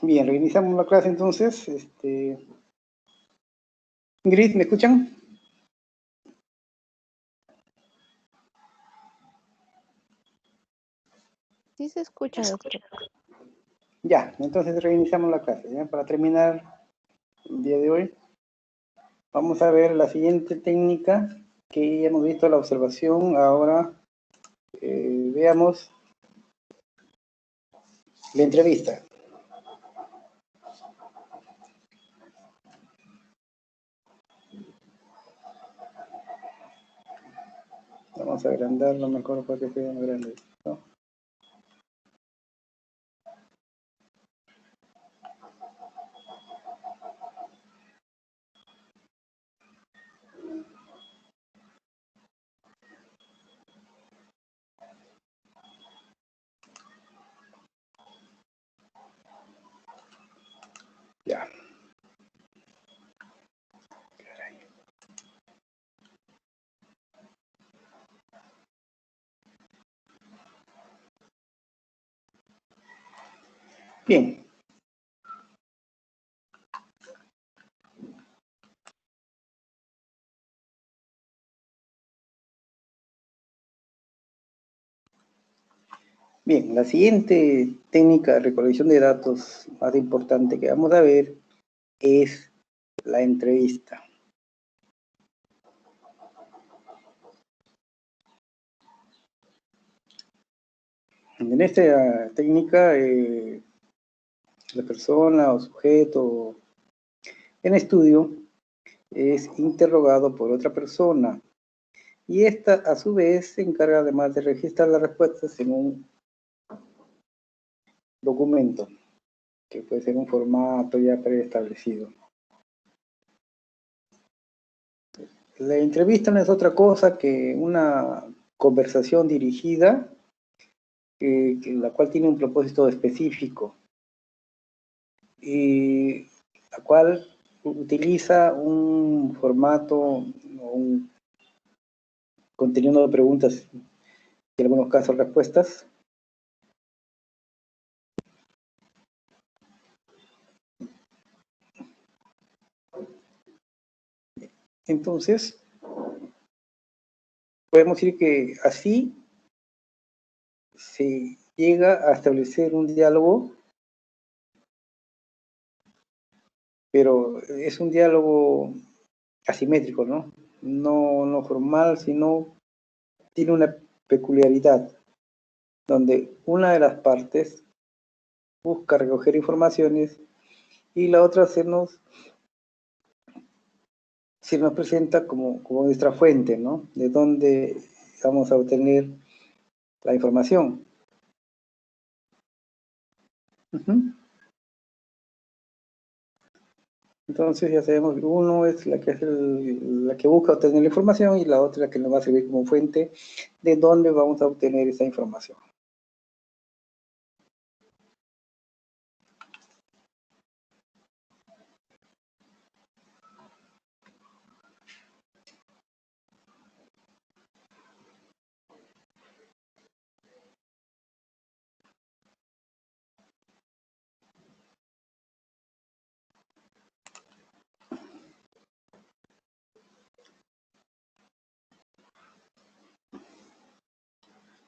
Bien, reiniciamos la clase entonces. Ingrid, ¿me escuchan? Sí se escucha, doctor. Ya, entonces reiniciamos la clase. ¿Ya? Para terminar el día de hoy, vamos a ver la siguiente técnica que ya hemos visto, la observación. Ahora veamos la entrevista. Vamos a agrandarlo mejor para que sea más grande, ¿no? Ya. Bien. Bien, la siguiente técnica de recolección de datos más importante que vamos a ver es la entrevista. En esta técnica, la persona o sujeto en estudio es interrogado por otra persona y esta a su vez se encarga además de registrar las respuestas en un documento que puede ser un formato ya preestablecido. La entrevista no es otra cosa que una conversación dirigida la cual tiene un propósito específico y la cual utiliza un formato o un contenido de preguntas y en algunos casos respuestas. Entonces, podemos decir que así se llega a establecer un diálogo, pero es un diálogo asimétrico, ¿no? No formal, sino tiene una peculiaridad, donde una de las partes busca recoger informaciones y la otra se nos presenta como nuestra fuente, ¿no? De dónde vamos a obtener la información. Entonces ya sabemos que uno es la que la que busca obtener la información y la otra la que nos va a servir como fuente de dónde vamos a obtener esa información.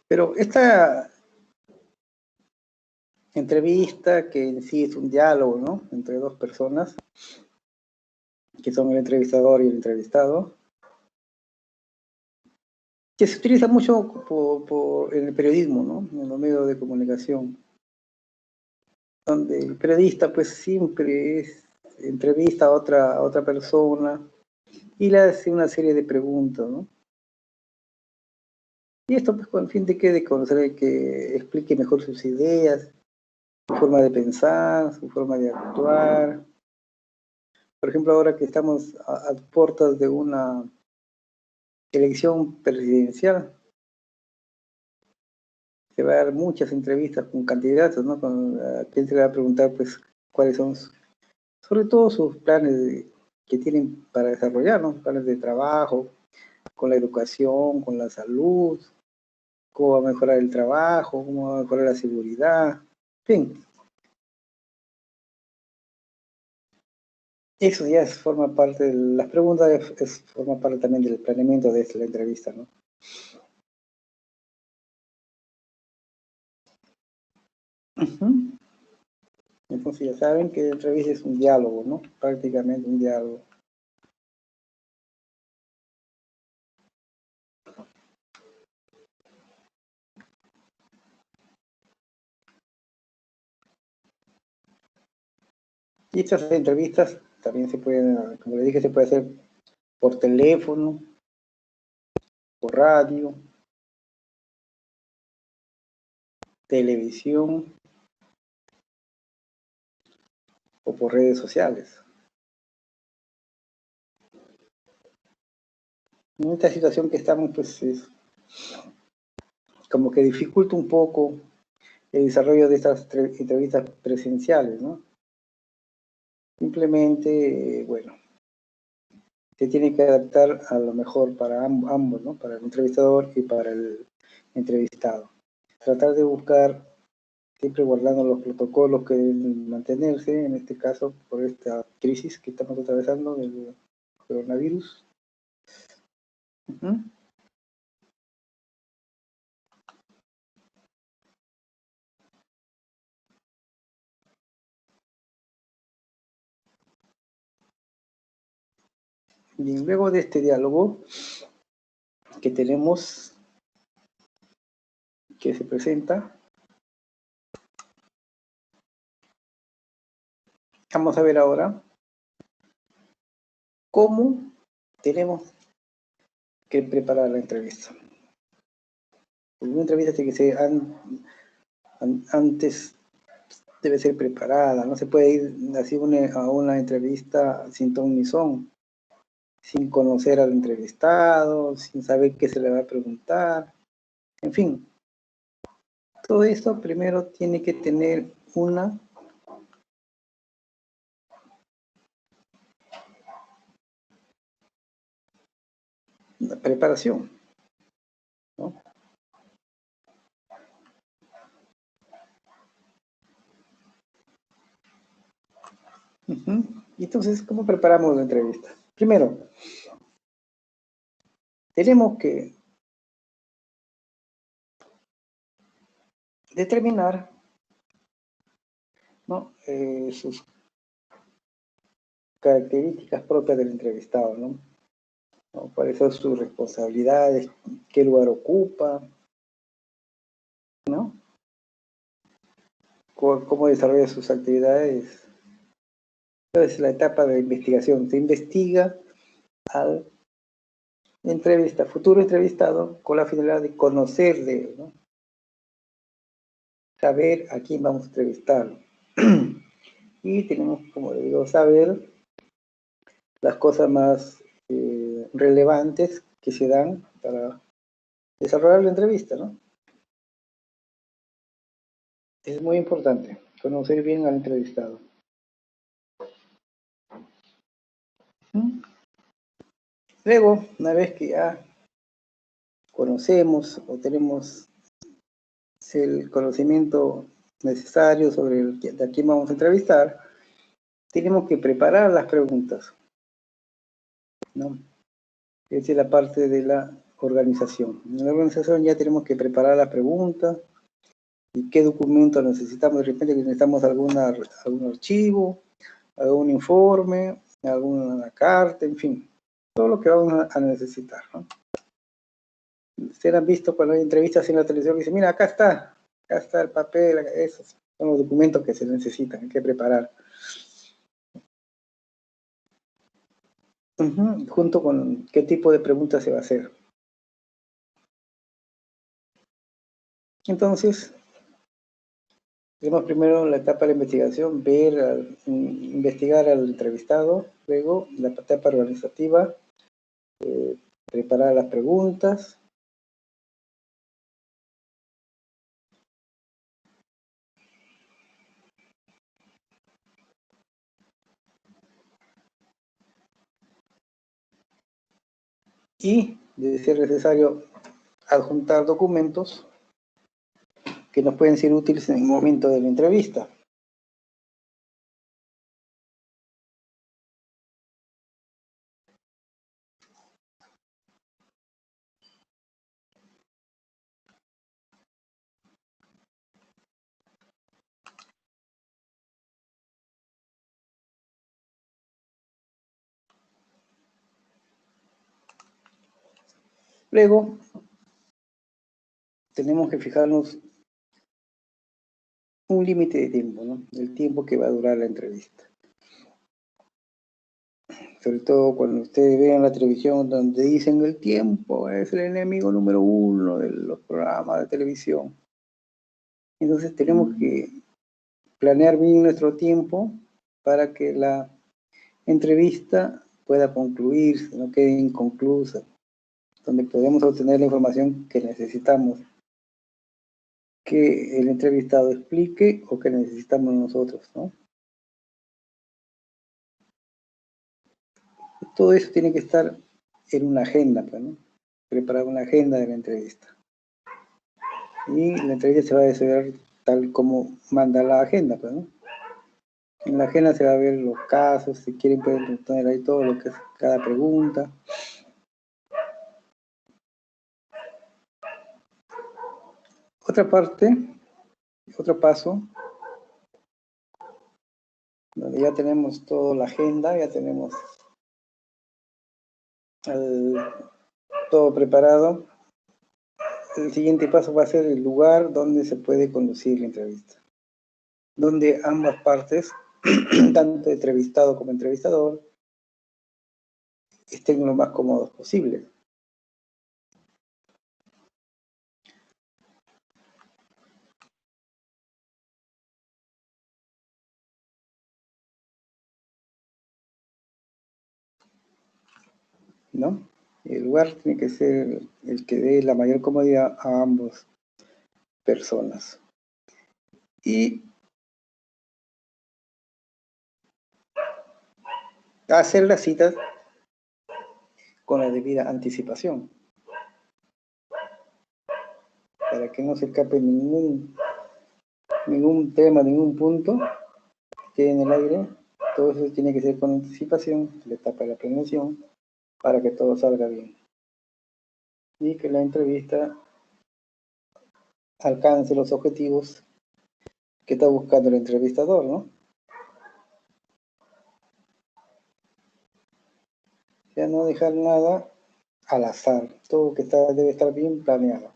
Pero esta entrevista, que en sí es un diálogo, ¿no? Entre dos personas, que son el entrevistador y el entrevistado, que se utiliza mucho en el periodismo, ¿no? En los medios de comunicación, donde el periodista pues siempre entrevista a otra persona y le hace una serie de preguntas, ¿no? Y esto pues con el fin de que de conocer, que explique mejor sus ideas, su forma de pensar, su forma de actuar. Por ejemplo, ahora que estamos a puertas de una elección presidencial, se va a dar muchas entrevistas con candidatos, ¿no? A quien se le va a preguntar, pues, cuáles son, sobre todo sus planes que tienen para desarrollar, ¿no? Planes de trabajo, con la educación, con la salud, cómo va a mejorar el trabajo, cómo va a mejorar la seguridad, en fin. Eso ya forma parte de las preguntas, forma parte también del planeamiento de la entrevista, ¿no? Entonces ya saben que la entrevista es un diálogo, ¿no? Prácticamente un diálogo. Y estas entrevistas también se pueden, como le dije, se puede hacer por teléfono, por radio, televisión o por redes sociales. En esta situación que estamos, pues es como que dificulta un poco el desarrollo de estas entrevistas presenciales, ¿no? Simplemente, bueno, se tiene que adaptar a lo mejor para ambos, ¿no? Para el entrevistador y para el entrevistado. Tratar de buscar, siempre guardando los protocolos que deben mantenerse, en este caso por esta crisis que estamos atravesando del coronavirus. Bien, luego de este diálogo que tenemos, que se presenta, vamos a ver ahora cómo tenemos que preparar la entrevista. Una entrevista tiene que ser antes, debe ser preparada, no se puede ir así a una entrevista sin ton ni son, sin conocer al entrevistado, sin saber qué se le va a preguntar, en fin. Todo esto primero tiene que tener una preparación, ¿no? Entonces, ¿cómo preparamos la entrevista? Primero, tenemos que determinar, ¿no? Sus características propias del entrevistado, ¿no? ¿Cuáles son sus responsabilidades? ¿Qué lugar ocupa? ¿No? ¿Cómo desarrolla sus actividades? Entonces, la etapa de investigación. Se investiga al futuro entrevistado, con la finalidad de conocerle, ¿no? Saber a quién vamos a entrevistar. Y tenemos, como le digo, saber las cosas más relevantes que se dan para desarrollar la entrevista, ¿no? Es muy importante conocer bien al entrevistado. Luego, una vez que ya conocemos o tenemos el conocimiento necesario sobre a quién vamos a entrevistar, tenemos que preparar las preguntas, ¿no? Esa es la parte de la organización. En la organización ya tenemos que preparar las preguntas y qué documentos necesitamos. De repente necesitamos algún archivo, algún informe, alguna carta, en fin, todo lo que vamos a necesitar, ¿no? Ustedes han visto cuando hay entrevistas en la televisión que dicen, mira, acá está el papel, esos son los documentos que se necesitan, hay que preparar. Junto con qué tipo de preguntas se va a hacer. Entonces, tenemos primero la etapa de la investigación, investigar al entrevistado, luego la etapa organizativa, preparar las preguntas. Y, de ser necesario, adjuntar documentos que nos pueden ser útiles en el momento de la entrevista. Luego, tenemos que fijarnos un límite de tiempo, ¿no? El tiempo que va a durar la entrevista. Sobre todo cuando ustedes vean la televisión donde dicen el tiempo es el enemigo número uno de los programas de televisión. Entonces tenemos que planear bien nuestro tiempo para que la entrevista pueda concluir, no quede inconclusa, donde podemos obtener la información que necesitamos que el entrevistado explique o que necesitamos nosotros, ¿no? Todo eso tiene que estar en una agenda, pues, ¿no? Preparar una agenda de la entrevista. Y la entrevista se va a desarrollar tal como manda la agenda, pues, ¿no? En la agenda se va a ver los casos, si quieren pueden poner ahí todo lo que es cada pregunta. Otra parte, otro paso, donde ya tenemos toda la agenda, ya tenemos todo preparado. El siguiente paso va a ser el lugar donde se puede conducir la entrevista, donde ambas partes, tanto entrevistado como entrevistador, estén lo más cómodos posible. ¿No? El lugar tiene que ser el que dé la mayor comodidad a ambas personas. Y hacer las citas con la debida anticipación, para que no se escape ningún tema, ningún punto que quede en el aire. Todo eso tiene que ser con anticipación, la etapa de la planeación, para que todo salga bien. Y que la entrevista alcance los objetivos que está buscando el entrevistador, ¿no? O sea, no dejar nada al azar, todo que debe estar bien planeado.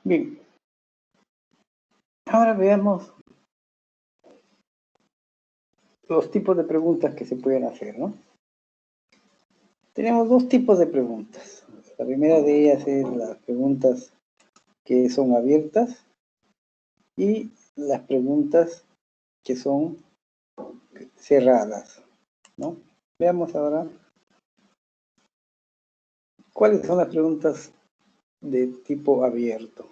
Bien, ahora veamos los tipos de preguntas que se pueden hacer, ¿no? Tenemos dos tipos de preguntas. La primera de ellas es las preguntas que son abiertas y las preguntas que son cerradas, ¿no? Veamos ahora cuáles son las preguntas de tipo abierto.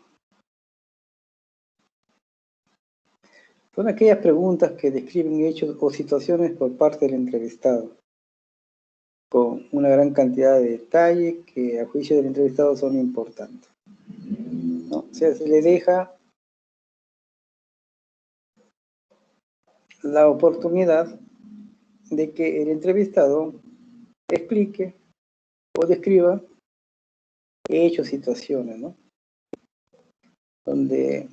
Son aquellas preguntas que describen hechos o situaciones por parte del entrevistado, con una gran cantidad de detalle que a juicio del entrevistado son importantes, ¿no? O sea, se le deja la oportunidad de que el entrevistado explique o describa hechos, situaciones, ¿no? Donde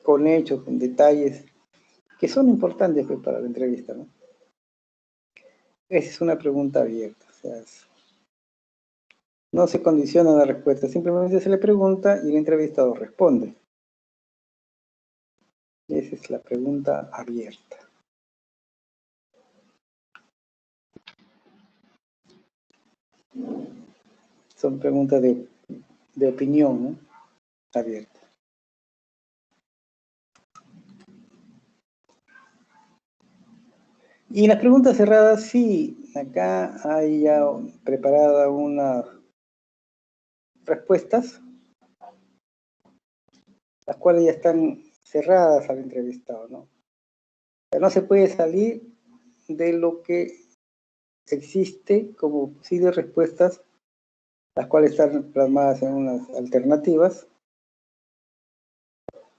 con hechos, con detalles que son importantes pues, para la entrevista, ¿no? Esa es una pregunta abierta, o sea, no se condiciona la respuesta, simplemente se le pregunta y el entrevistado responde. Esa es la pregunta abierta. Son preguntas de opinión, ¿no? Abierta. Y las preguntas cerradas, sí, acá hay ya preparada unas respuestas, las cuales ya están cerradas al entrevistado, ¿no? Pero no se puede salir de lo que existe como posibles respuestas las cuales están plasmadas en unas alternativas,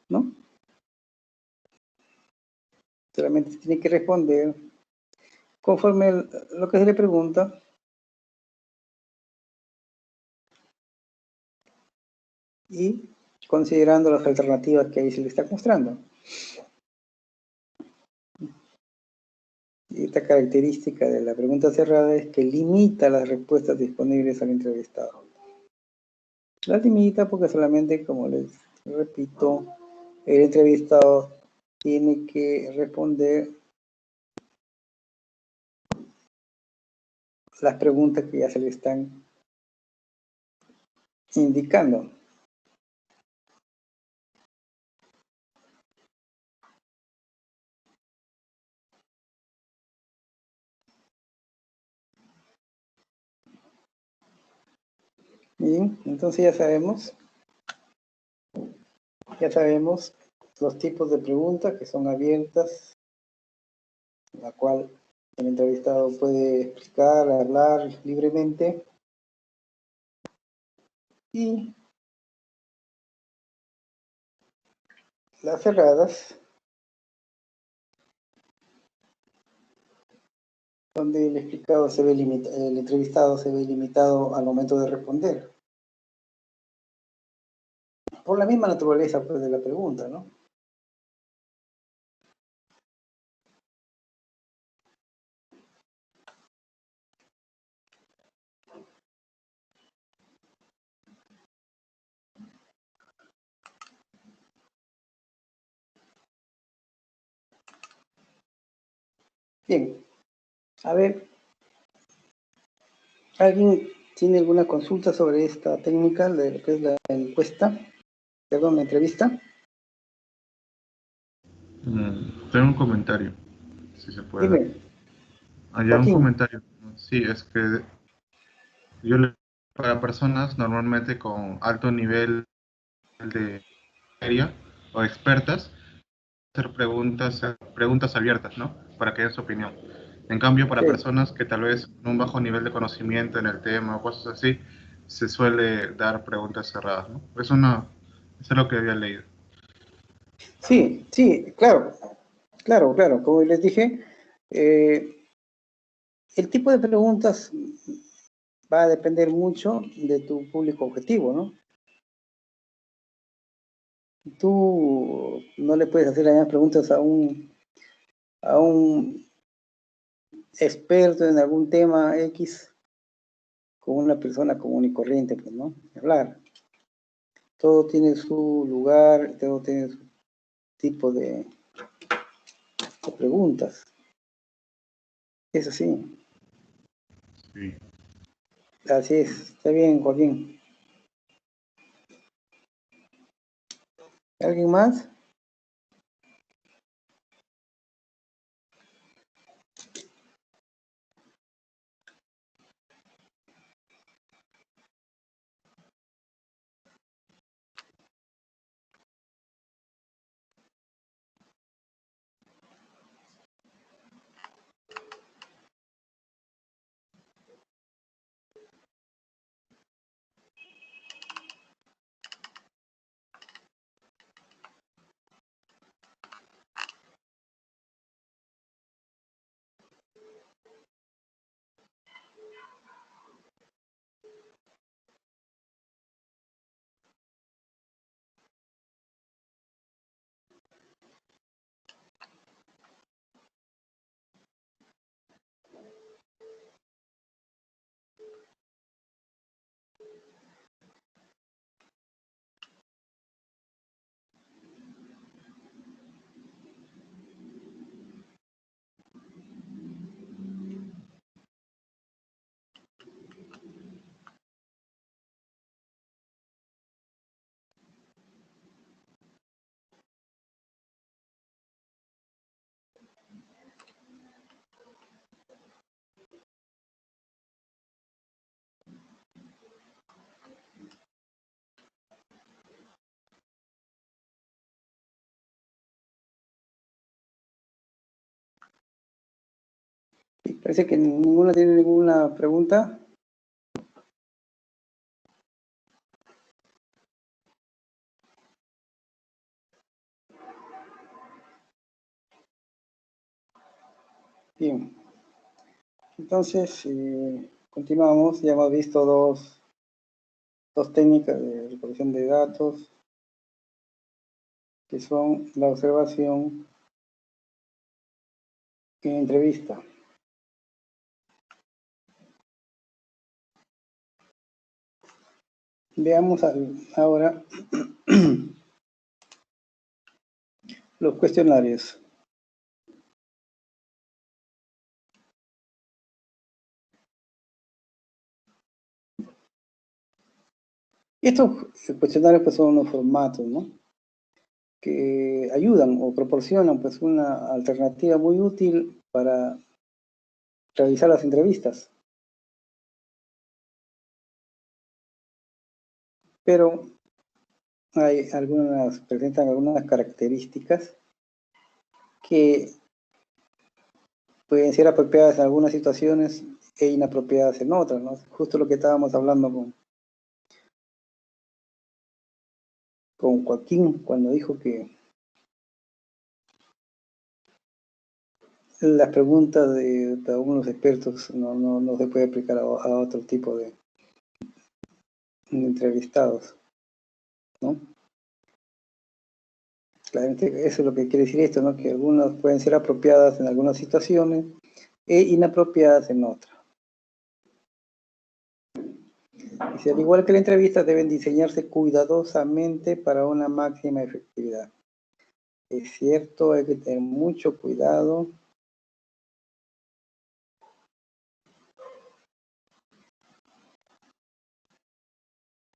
¿no? Solamente se tiene que responder conforme lo que se le pregunta y considerando las alternativas que ahí se le está mostrando. Y esta característica de la pregunta cerrada es que limita las respuestas disponibles al entrevistado. Las limita porque solamente, como les repito, el entrevistado tiene que responder las preguntas que ya se le están indicando. Bien, entonces ya sabemos los tipos de preguntas que son abiertas, en la cual el entrevistado puede explicar, hablar libremente, y las cerradas, donde el entrevistado se ve limitado al momento de responder, por la misma naturaleza, pues, de la pregunta, ¿no? Bien, a ver, ¿alguien tiene alguna consulta sobre esta técnica de lo que es la encuesta? Perdón, la entrevista. Tengo un comentario, si se puede. Dime, Hay un Joaquín. comentario. Sí, es que para personas normalmente con alto nivel de materia o expertas, hacer preguntas abiertas, ¿no? Para que den su opinión. En cambio, para Sí, personas que tal vez con un bajo nivel de conocimiento en el tema o cosas así, se suele dar preguntas cerradas, ¿no? Eso es lo que había leído. sí, sí, claro, claro, claro. Como les dije, el tipo de preguntas va a depender mucho de tu público objetivo, ¿no? Tú no le puedes hacer las mismas preguntas a un experto en algún tema X con una persona común y corriente, pues, ¿no? Hablar. Todo tiene su lugar, todo tiene su tipo de preguntas. Es así. Sí. Así es. Está bien, Joaquín. ¿Alguien más? Parece que ninguno tiene ninguna pregunta. Bien, entonces continuamos. Ya hemos visto dos técnicas de recolección de datos, que son la observación y entrevista. Veamos ahora los cuestionarios. Estos cuestionarios pues, son unos formatos, ¿no?, que ayudan o proporcionan pues, una alternativa muy útil para realizar las entrevistas. Pero presentan algunas características que pueden ser apropiadas en algunas situaciones e inapropiadas en otras, ¿no? Justo lo que estábamos hablando con Joaquín cuando dijo que las preguntas de algunos expertos no se puede aplicar a otro tipo de entrevistados, ¿no? Claramente eso es lo que quiere decir esto, ¿no? Que algunas pueden ser apropiadas en algunas situaciones e inapropiadas en otras. Dice, al igual que la entrevista, deben diseñarse cuidadosamente para una máxima efectividad. Es cierto, hay que tener mucho cuidado.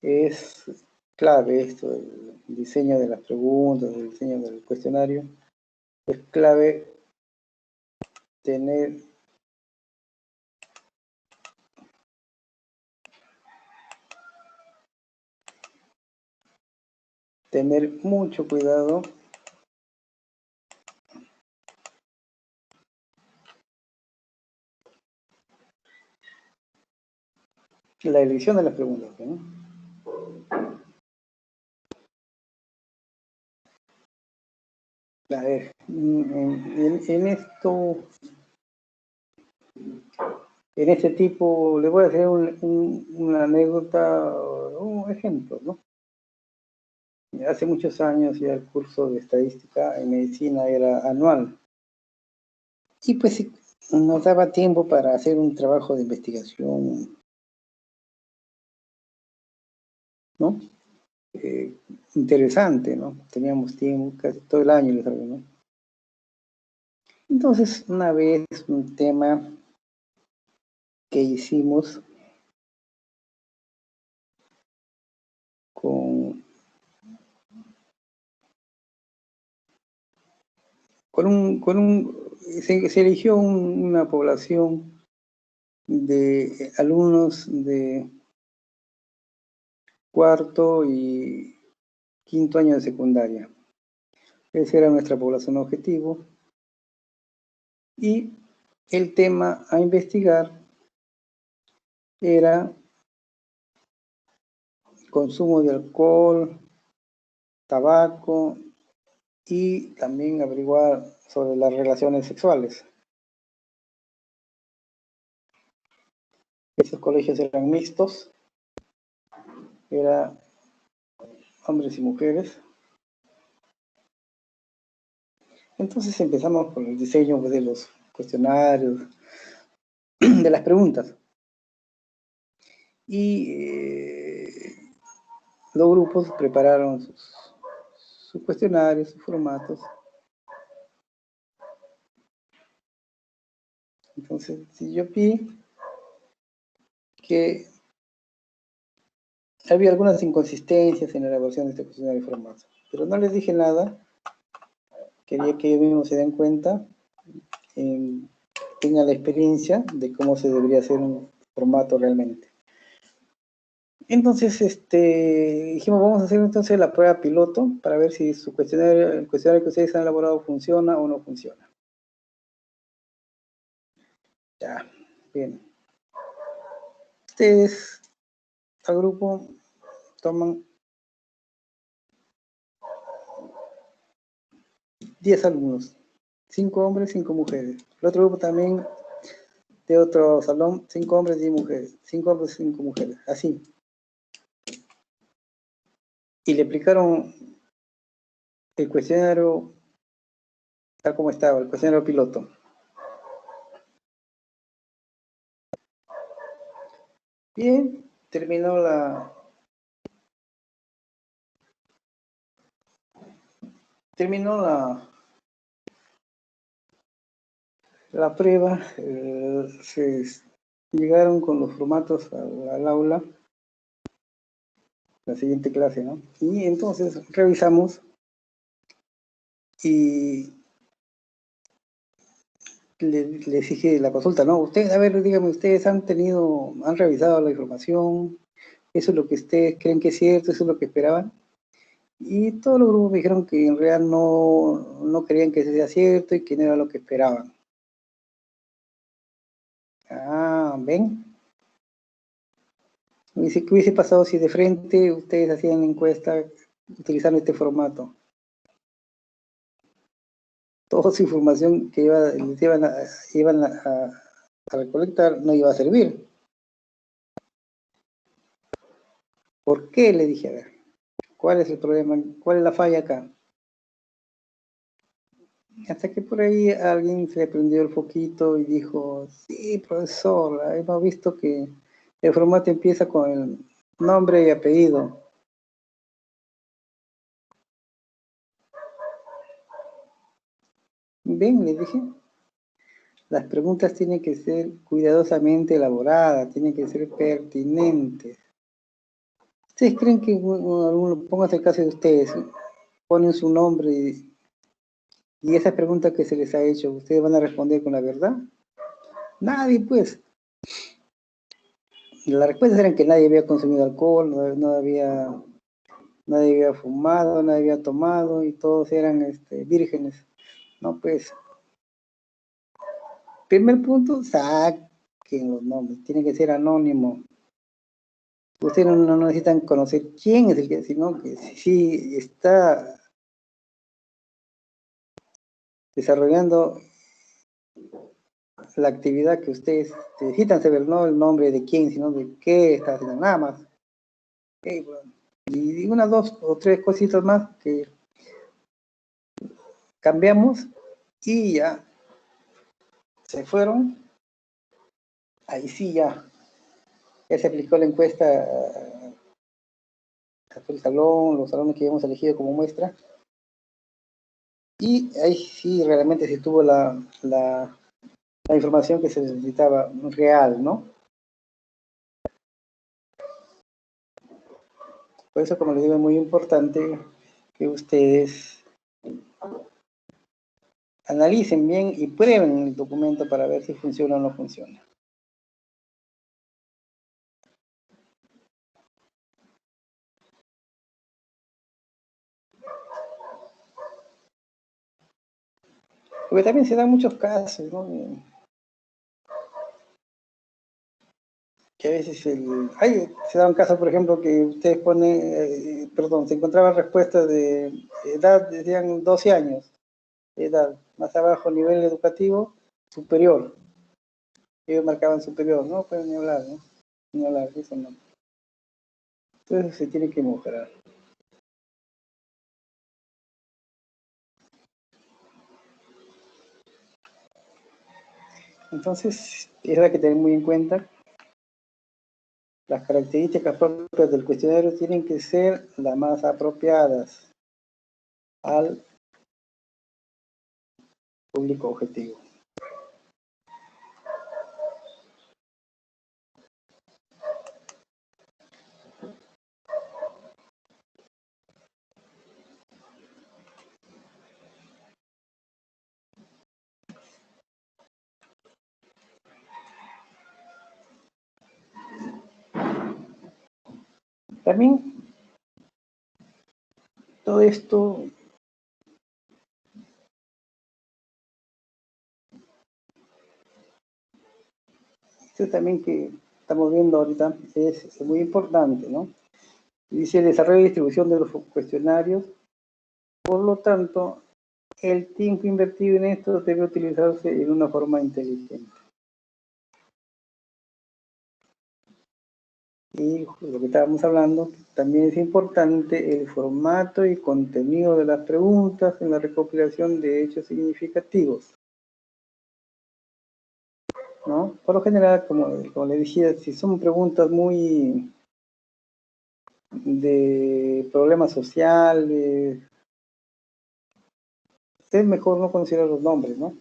Es clave esto, el diseño de las preguntas, el diseño del cuestionario. Es clave tener mucho cuidado en la elección de las preguntas, ¿no? A ver, en este tipo, le voy a hacer una anécdota, un ejemplo, ¿no? Hace muchos años ya el curso de estadística en medicina era anual. Y pues nos daba tiempo para hacer un trabajo de investigación, ¿no? Interesante, ¿no? Teníamos tiempo casi todo el año, ¿no? Entonces, una vez un tema que hicimos se eligió una población de alumnos de cuarto y quinto año de secundaria. Esa era nuestra población objetivo. Y el tema a investigar era consumo de alcohol, tabaco y también averiguar sobre las relaciones sexuales. Esos colegios eran mixtos, eran hombres y mujeres. Entonces empezamos con el diseño de los cuestionarios, de las preguntas. Y los grupos prepararon sus cuestionarios, sus formatos. Entonces, si yo vi que había algunas inconsistencias en la elaboración de este cuestionario de formato, pero no les dije nada, quería que ellos mismos se den cuenta, tengan la experiencia de cómo se debería hacer un formato realmente. Entonces, dijimos, vamos a hacer entonces la prueba piloto para ver si el cuestionario que ustedes han elaborado funciona o no funciona. Ya, bien. Ustedes, al grupo, toman 10 alumnos, 5 hombres, 5 mujeres. El otro grupo también, de otro salón, 5 hombres, 10 mujeres. 5 hombres, 5 mujeres, así. Y le aplicaron el cuestionario tal como estaba, el cuestionario piloto. Bien, terminó la prueba, llegaron con los formatos al aula, la siguiente clase, ¿no? Y entonces revisamos y le exige la consulta, ¿no? Ustedes, a ver, dígame, ¿ustedes han revisado la información? ¿Eso es lo que ustedes creen que es cierto? ¿Eso es lo que esperaban? Y todos los grupos me dijeron que en realidad no creían que sea cierto y que no era lo que esperaban. Ah, ¿ven? ¿Qué hubiese pasado si de frente ustedes hacían la encuesta utilizando este formato? Toda su información que iban a recolectar no iba a servir. ¿Por qué? Le dije, a ver, ¿cuál es el problema? ¿Cuál es la falla acá? Hasta que por ahí alguien se le prendió el foquito y dijo, sí, profesor, hemos visto que el formato empieza con el nombre y apellido. Ven, le dije, las preguntas tienen que ser cuidadosamente elaboradas, tienen que ser pertinentes. ¿Ustedes creen que, pónganse el caso de ustedes, ponen su nombre y esas preguntas que se les ha hecho, ¿ustedes van a responder con la verdad? Nadie, pues. Las respuestas eran que nadie había consumido alcohol, nadie había fumado, nadie había tomado y todos eran vírgenes. No, pues, primer punto, saquen los nombres, tiene que ser anónimo. Ustedes no necesitan conocer quién es el que, sino que si está desarrollando la actividad que ustedes necesitan saber, no el nombre de quién, sino de qué está haciendo, nada más. Okay, bueno. Y unas 2 o 3 cositas más que cambiamos y ya se fueron. Ahí sí ya se aplicó la encuesta a todo el salón, los salones que habíamos elegido como muestra. Y ahí sí realmente se tuvo la información que se necesitaba real, ¿no? Por eso, como les digo, es muy importante que ustedes analicen bien y prueben el documento para ver si funciona o no funciona. Porque también se dan muchos casos, ¿no? Que a veces se da un caso, por ejemplo, que ustedes ponen, se encontraban respuestas de edad, decían 12 años, edad, más abajo nivel educativo, superior. Ellos marcaban superior, no pueden ni hablar, ¿no? Ni hablar, eso no. Entonces se tiene que mejorar. Entonces, es la que tener muy en cuenta. Las características propias del cuestionario tienen que ser las más apropiadas al público objetivo. También todo esto también que estamos viendo ahorita es muy importante, ¿no? Dice desarrollo y distribución de los cuestionarios. Por lo tanto, el tiempo invertido en esto debe utilizarse en una forma inteligente. Y lo que estábamos hablando, también es importante el formato y contenido de las preguntas en la recopilación de hechos significativos, ¿no? Por lo general, como le decía, si son preguntas muy de problemas sociales, es mejor no considerar los nombres, ¿no?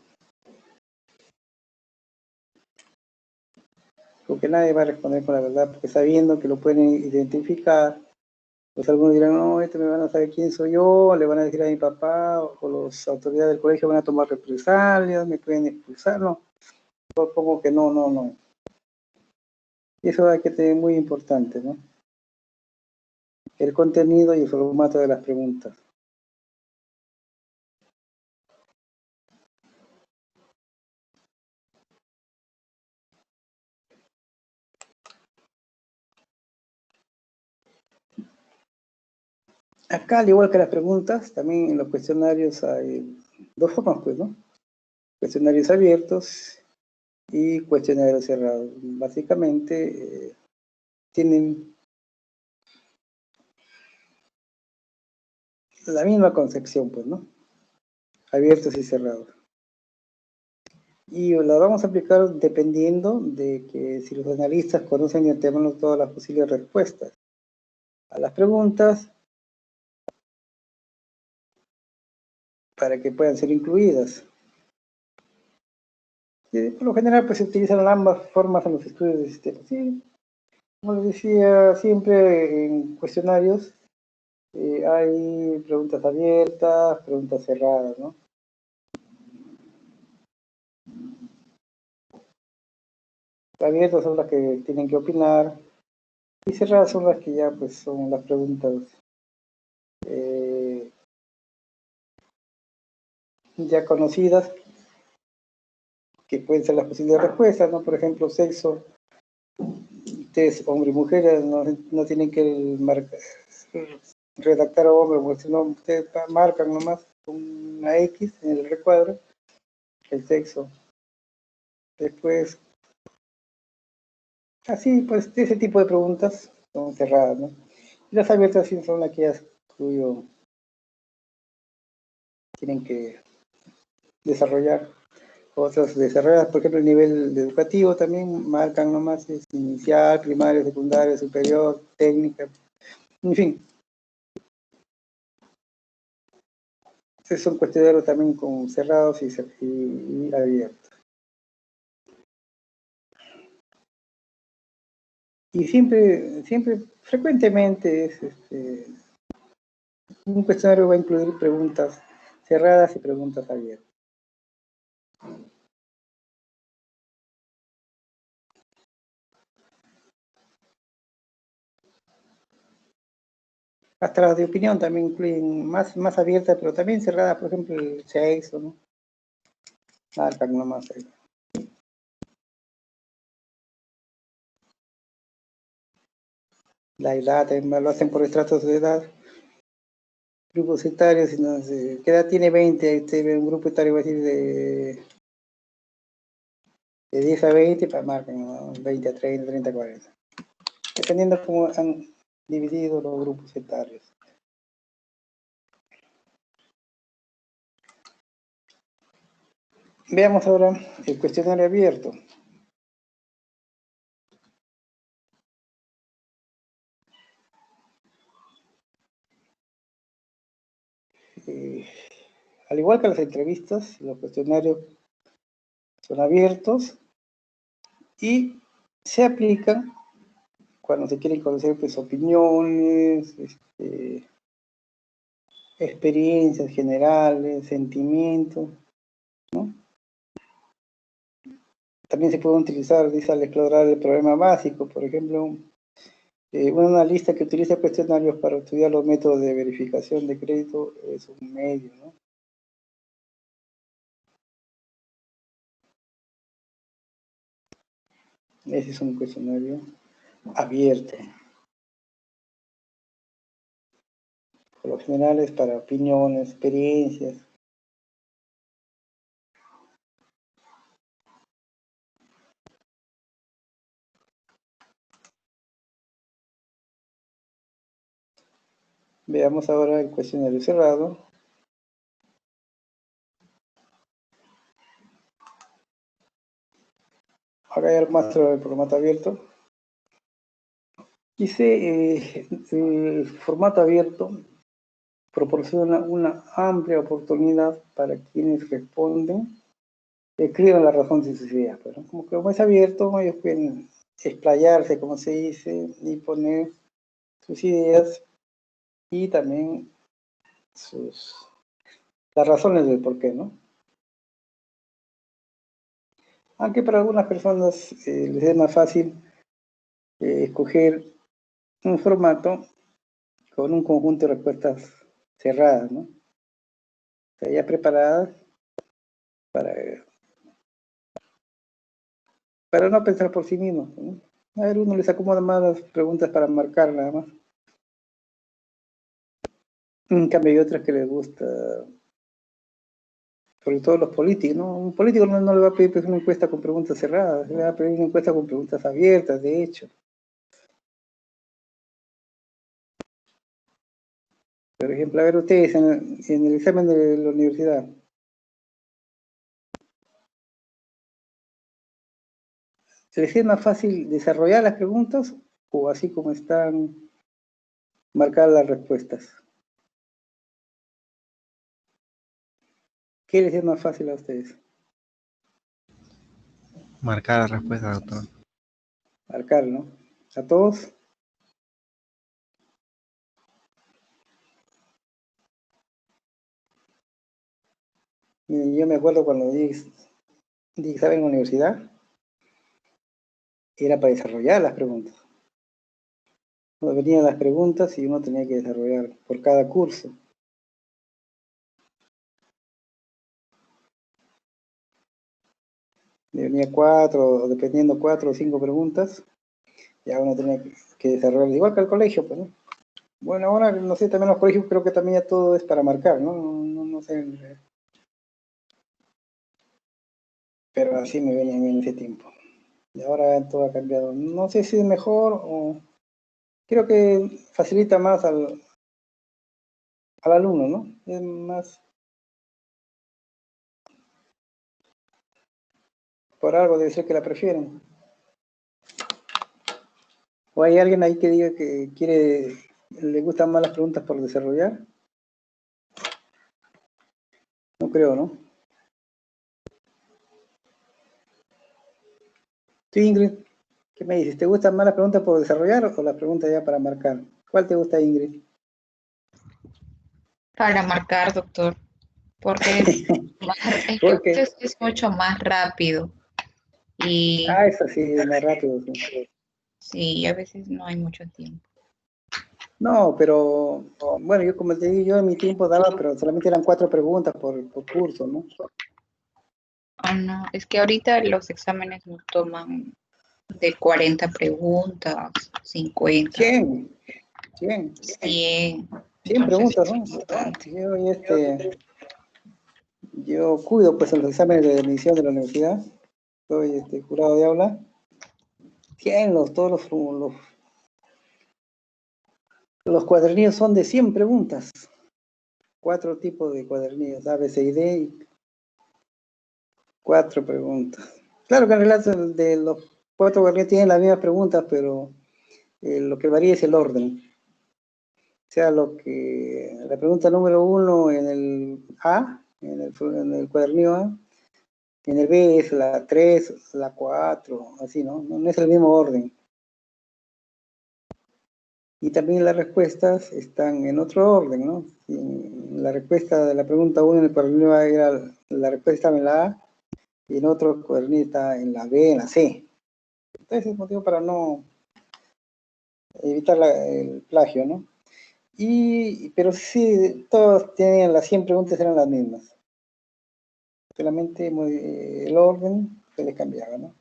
Porque nadie va a responder con la verdad, porque sabiendo que lo pueden identificar, pues algunos dirán, no, me van a saber quién soy yo, le van a decir a mi papá, o las autoridades del colegio van a tomar represalias, me pueden expulsar, no. Yo pongo que no, no, no. Y eso hay que tener muy importante, ¿no? El contenido y el formato de las preguntas. Acá, al igual que las preguntas, también en los cuestionarios hay dos formas, pues, ¿no? Cuestionarios abiertos y cuestionarios cerrados. Básicamente, tienen la misma concepción, pues, ¿no? Abiertos y cerrados. Y la vamos a aplicar dependiendo de que si los analistas conocen de antemano todas las posibles respuestas a las preguntas para que puedan ser incluidas. Y por lo general, pues se utilizan ambas formas en los estudios de sistemas. Sí, como les decía, siempre en cuestionarios hay preguntas abiertas, preguntas cerradas, ¿no? Abiertas son las que tienen que opinar y cerradas son las que ya pues son las preguntas ya conocidas, que pueden ser las posibles respuestas, ¿no? Por ejemplo, sexo, ustedes, hombre y mujer, no tienen que redactar a hombre, porque si no, ustedes marcan nomás una X en el recuadro, el sexo. Después, así, pues, ese tipo de preguntas son cerradas, ¿no? Y las abiertas sí son aquellas cuyo tienen que desarrollar. Otras desarrolladas, por ejemplo, el nivel educativo también marcan nomás, es inicial, primario, secundario, superior, técnica, en fin. Esos son cuestionarios también con cerrados y abiertos. Y frecuentemente un cuestionario va a incluir preguntas cerradas y preguntas abiertas. Hasta las de opinión también incluyen más abiertas, pero también cerradas, por ejemplo, el sexo, ¿no? Marcan nomás ahí. La edad, también lo hacen por estratos de edad. Grupos etarios, no sé, ¿qué edad tiene 20? Usted ve un grupo etario, va a decir de 10 a 20, para marcar, ¿no? 20 a 30, 30 a 40. Dependiendo cómo han dividido los grupos etarios. Veamos ahora el cuestionario abierto. Al igual que las entrevistas, los cuestionarios son abiertos y se aplican cuando se quieren conocer pues, opiniones, experiencias generales, sentimientos, ¿no? También se puede utilizar, dice, al explorar el problema básico, por ejemplo, una analista que utiliza cuestionarios para estudiar los métodos de verificación de crédito es un medio, ¿no? Ese es un cuestionario abierto. Por lo general es para opiniones, experiencias, Veamos ahora el cuestionario cerrado. Acá ya muestro el formato abierto. Dice, el formato abierto proporciona una amplia oportunidad para quienes responden, escriban la razón de sus ideas. Pero como es abierto, ellos pueden explayarse, como se dice, y poner sus ideas y también las razones del por qué, ¿no? Aunque para algunas personas les es más fácil escoger un formato con un conjunto de respuestas cerradas, ¿no? O sea, ya preparadas para no pensar por sí mismos, ¿no? A ver, uno les acomoda más las preguntas para marcar nada más. En cambio hay otras que les gusta, sobre todo los políticos, ¿no? Un político no le va a pedir pues, una encuesta con preguntas cerradas, le va a pedir una encuesta con preguntas abiertas, de hecho. Por ejemplo, a ver ustedes en el examen de la universidad, ¿les es más fácil desarrollar las preguntas o así como están marcadas las respuestas? ¿Qué les es más fácil a ustedes? Marcar la respuesta, doctor. Marcar, ¿no? ¿A todos? Miren, yo me acuerdo cuando di examen en la universidad, era para desarrollar las preguntas. Cuando venían las preguntas y uno tenía que desarrollar por cada curso. Venía dependiendo 4 o 5 preguntas, ya uno tenía que desarrollar, igual que al colegio, pues, ¿no? Bueno, ahora, no sé, también los colegios creo que también ya todo es para marcar, ¿no? No sé, pero así me venía en ese tiempo. Y ahora todo ha cambiado. No sé si es mejor o creo que facilita más al alumno, ¿no? Es más, por algo debe ser que la prefieren. ¿O hay alguien ahí que diga que le gustan más las preguntas por desarrollar? No creo, ¿no? Sí, Ingrid, ¿qué me dices? ¿Te gustan más las preguntas por desarrollar o las preguntas ya para marcar? ¿Cuál te gusta, Ingrid? Para marcar, doctor, porque es que a Porque, veces es mucho más rápido y eso sí, es más rápido. Sí. sí, a veces no hay mucho tiempo. No, pero, bueno, yo como te digo, yo en mi tiempo daba, pero solamente eran 4 preguntas por curso, ¿no? Ah, no, es que ahorita los exámenes nos toman de 40 preguntas, 50, 100, 100, 100, 100 entonces preguntas, es ¿no? bastante. Yo cuido pues en los exámenes de admisión de la universidad, soy jurado de aula, 100, todos los cuadernillos son de 100 preguntas, 4 tipos de cuadernillos, A, B, C y D, y 4 preguntas. Claro que en realidad de los 4 cuadernillos tienen las mismas preguntas, pero lo que varía es el orden. O sea, la pregunta número 1 en el A, en el cuadernillo A, en el B es la 3, la 4, así, ¿no? No es el mismo orden. Y también las respuestas están en otro orden, ¿no? Si la respuesta de la pregunta 1 en el cuadernillo A era la respuesta estaba en la A, y en otro cuadernillo está en la B, en la C. Entonces es motivo para no evitar el plagio, ¿no? Pero sí, todos tenían, las 100 preguntas eran las mismas. Solamente el orden se les cambiaba, ¿no?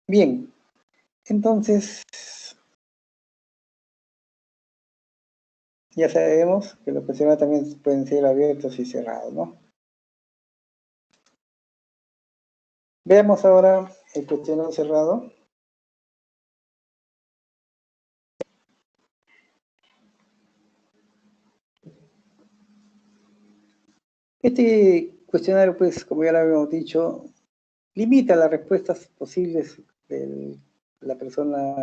Bien, entonces ya sabemos que los cuestionarios también pueden ser abiertos y cerrados, ¿no? Veamos ahora el cuestionario cerrado. Este cuestionario, pues, como ya lo habíamos dicho, limita las respuestas posibles de la persona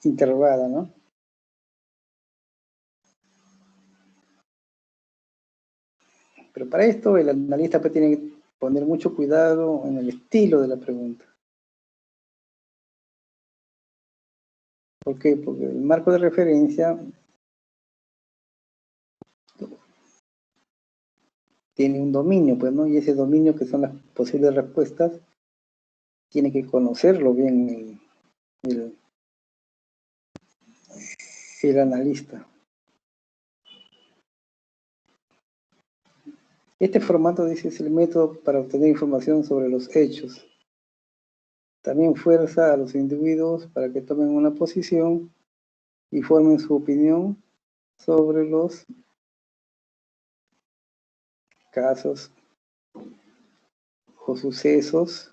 interrogada, ¿no? Pero para esto el analista pues, tiene que poner mucho cuidado en el estilo de la pregunta. ¿Por qué? Porque el marco de referencia tiene un dominio, pues, ¿no? Y ese dominio, que son las posibles respuestas, tiene que conocerlo bien el analista. Este formato, dice, es el método para obtener información sobre los hechos. También fuerza a los individuos para que tomen una posición y formen su opinión sobre los casos o sucesos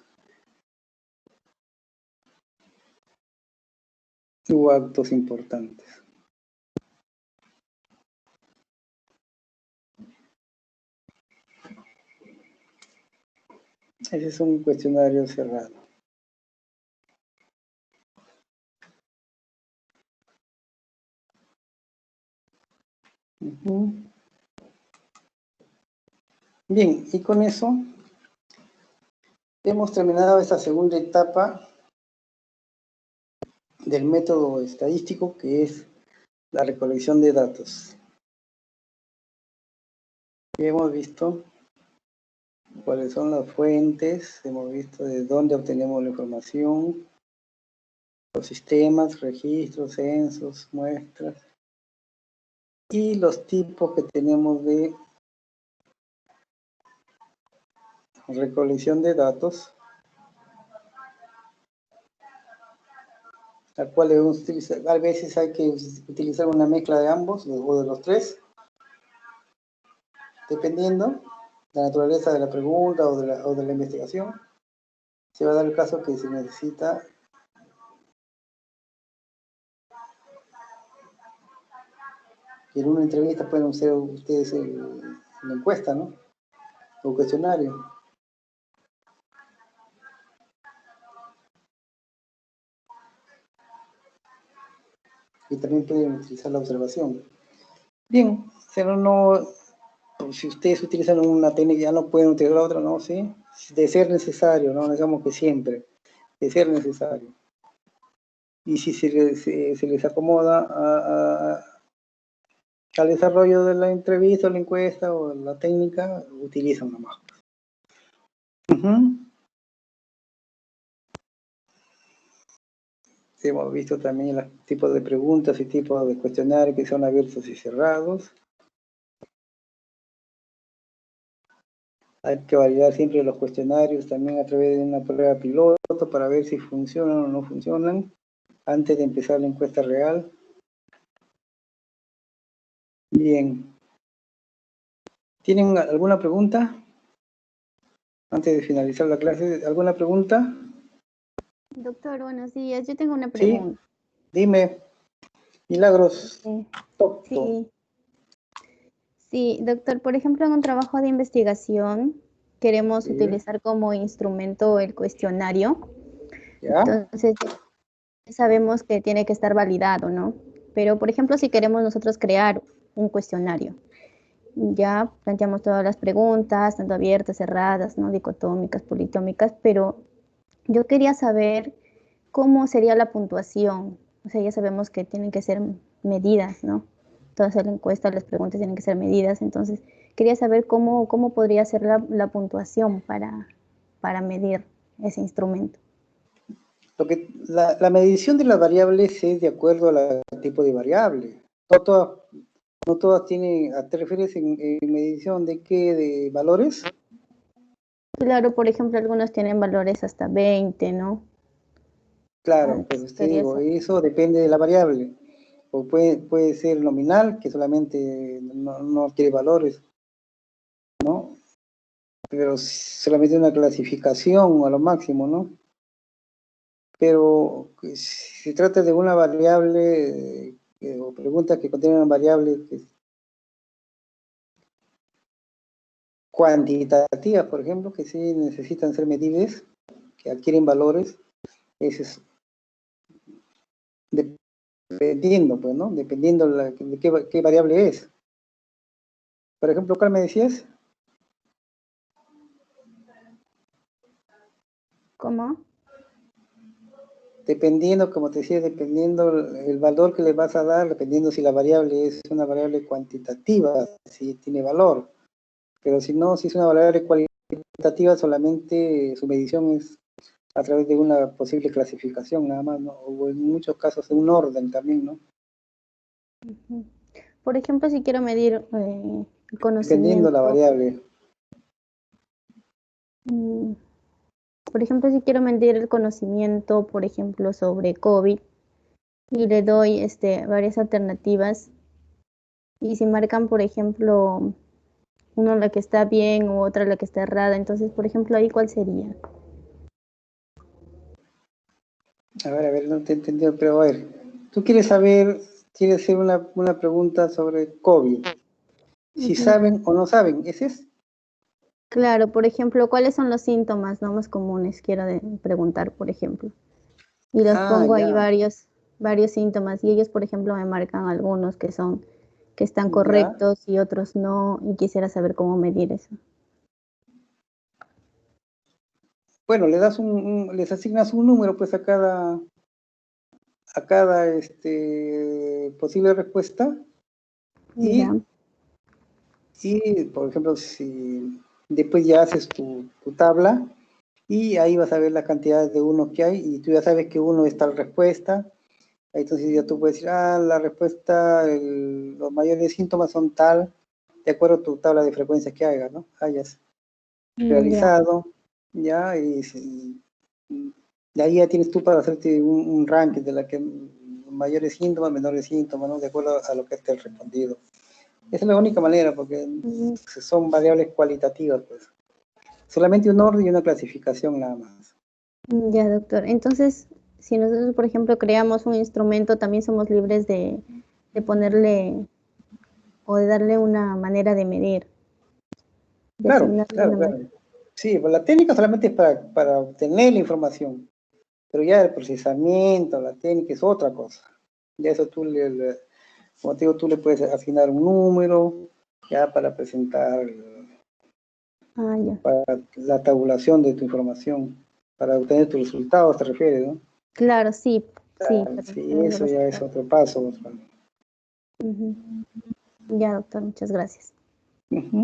u actos importantes. Ese es un cuestionario cerrado. Bien, y con eso hemos terminado esta segunda etapa del método estadístico, que es la recolección de datos. Y hemos visto cuáles son las fuentes, hemos visto de dónde obtenemos la información, los sistemas, registros, censos, muestras, y los tipos que tenemos de recolección de datos, la cual debemos utilizar. A veces hay que utilizar una mezcla de ambos o de los tres, dependiendo de la naturaleza de la pregunta o de la investigación. Se va a dar el caso que se necesita que en una entrevista pueden hacer ustedes la encuesta, ¿no? O cuestionario. Y también pueden utilizar la observación. Bien, pero no, si ustedes utilizan una técnica ya no pueden utilizar la otra, ¿no? ¿Sí? De ser necesario, no digamos que siempre, de ser necesario. Y si se les acomoda al desarrollo de la entrevista o la encuesta o la técnica, utilizan nomás. Hemos visto también los tipos de preguntas y tipos de cuestionarios que son abiertos y cerrados. Hay que validar siempre los cuestionarios también a través de una prueba piloto para ver si funcionan o no funcionan antes de empezar la encuesta real. Bien. ¿Tienen alguna pregunta? Antes de finalizar la clase, ¿alguna pregunta? Doctor, buenos días. Yo tengo una Sí, pregunta. dime. Milagros. Sí. Sí, doctor, por ejemplo, en un trabajo de investigación queremos utilizar como instrumento el cuestionario. ¿Ya? Entonces, sabemos que tiene que estar validado, ¿no? Pero, por ejemplo, si queremos nosotros crear un cuestionario, ya planteamos todas las preguntas, tanto abiertas, cerradas, ¿no? Dicotómicas, politómicas, pero yo quería saber cómo sería la puntuación. O sea, ya sabemos que tienen que ser medidas, ¿no? Todas las encuestas, las preguntas tienen que ser medidas. Entonces, quería saber cómo podría ser la puntuación para medir ese instrumento. La medición de las variables es de acuerdo al tipo de variable. No todas tienen. ¿Te refieres en medición de qué? ¿De valores? Claro, por ejemplo, algunos tienen valores hasta 20, ¿no? Claro, pues te digo, eso depende de la variable. O puede ser nominal, que solamente no quiere valores, ¿no? Pero solamente una clasificación a lo máximo, ¿no? Pero si se trata de una variable o preguntas que contienen variables cuantitativas, por ejemplo, que sí necesitan ser medibles, que adquieren valores, ese es dependiendo, pues, ¿no? Dependiendo de qué variable es. Por ejemplo, ¿cuál me decías? ¿Cómo? Dependiendo, como te decía, dependiendo el valor que le vas a dar, dependiendo si la variable es una variable cuantitativa, si tiene valor. Pero si no, si es una variable cualitativa, solamente su medición es a través de una posible clasificación, nada más, ¿no? O en muchos casos un orden también, ¿no? Ujú. Por ejemplo, si quiero medir el Dependiendo la conocimiento, variable. mm, por ejemplo, si quiero medir el conocimiento, por ejemplo, sobre COVID, y le doy varias alternativas, y si marcan, por ejemplo, uno la que está bien u otra la que está errada, entonces, por ejemplo, ahí ¿cuál sería? A ver, no te he entendido, pero a ver, tú quieres saber, quieres hacer una pregunta sobre COVID, si Ujú. saben o no saben, ¿ese es? Claro, por ejemplo, ¿cuáles son los síntomas no más comunes? Quiero preguntar, por ejemplo. Y los Ah, pongo ahí ya, varios síntomas, y ellos, por ejemplo, me marcan algunos que están ya. correctos y otros no, y quisiera saber cómo medir eso. Bueno, le das les asignas un número, pues, a cada posible respuesta, Ya, y, por ejemplo, si después ya haces tu tabla, y ahí vas a ver la cantidad de unos que hay, y tú ya sabes que uno es tal respuesta. Entonces ya tú puedes decir, la respuesta, los mayores síntomas son tal, de acuerdo a tu tabla de frecuencias que hayas ya. realizado, ya, de ahí ya tienes tú para hacerte un ranking de mayores síntomas, menores síntomas, ¿no? De acuerdo a lo que te ha respondido. Esa es la única manera, porque Mm, son variables cualitativas, pues. Solamente un orden y una clasificación nada más. Ya, doctor. Entonces, si nosotros, por ejemplo, creamos un instrumento, también somos libres de ponerle o de darle una manera de medir, de Claro, asignarle claro, una manera. claro. Sí, pues la técnica solamente es para obtener la información, pero ya el procesamiento, la técnica es otra cosa. Ya eso tú como te digo, tú le puedes asignar un número, ya para presentar, Ah, ya. para la tabulación de tu información, para obtener tus resultados, te refieres, ¿no? Claro, sí, sí, para Sí, tener los eso ya es resultados. otro paso. Ujú. Ya, doctor, muchas gracias. Ujú.